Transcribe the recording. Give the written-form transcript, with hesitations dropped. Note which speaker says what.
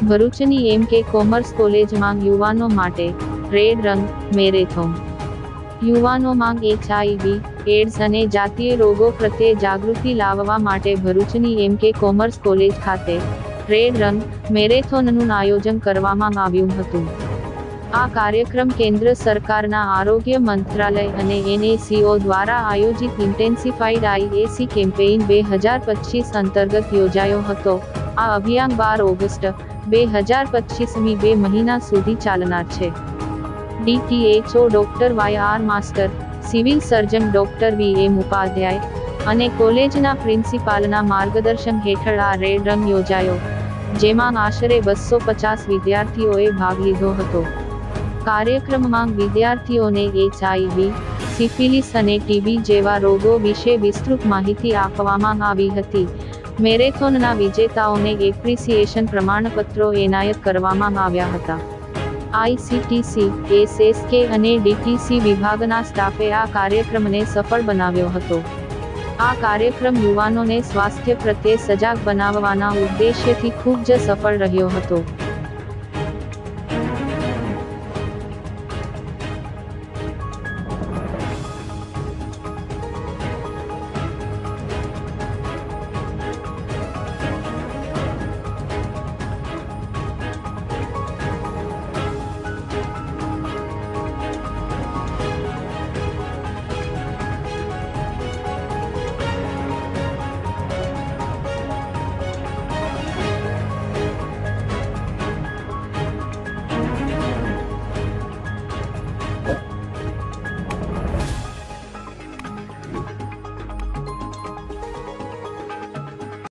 Speaker 1: ભરૂચની એમ.કે. કોમર્સ કોલેજમાં યુવાનો માટે રેડ રન મેરેથોન. યુવાનોમાં HIV, એડ્સ અને જાતીય રોગો પ્રત્યે જાગૃતિ લાવવા માટે ભરૂચની એમ.કે. કોમર્સ કોલેજ ખાતે રેડ રન મેરેથોનનું આયોજન કરવામાં આવ્યું હતું. આ કાર્યક્રમ કેન્દ્ર સરકારના આરોગ્ય મંત્રાલય અને NACO દ્વારા આયોજિત ઇન્ટેન્સિફાઈડ IAC કેમ્પેઇન 2025 અંતર્ગત યોજાયો હતો. આ અભિયાન 12 ઓગસ્ટ 2025 2 મહિના સુધી ચાલનાર છે. DTHO doctor YR master, civil surgeon doctor VM Upadhyay અને કોલેજના પ્રિન્સિપાલના માર્ગદર્શન હેઠળ આ રેડ રન યોજાયો, જેમાં આશરે 250 વિદ્યાર્થીઓએ ભાગ લીધો હતો. કાર્યક્રમમાં વિદ્યાર્થીઓને HIV, સિફિલિસ અને TB જેવા રોગો વિશે વિસ્તૃત માહિતી આપવામાં આવી હતી. મેરેથોનના વિજેતાઓને એપ્રિસિએશન પ્રમાણપત્રો એનાયત કરવામાં આવ્યા હતા. ICTC, SSK અને DTC વિભાગના સ્ટાફે આ કાર્યક્રમને સફળ બનાવ્યો હતો. આ કાર્યક્રમ યુવાનોને સ્વાસ્થ્ય પ્રત્યે સજાગ બનાવવાના ઉદ્દેશ્યથી ખૂબ જ સફળ રહ્યો હતો.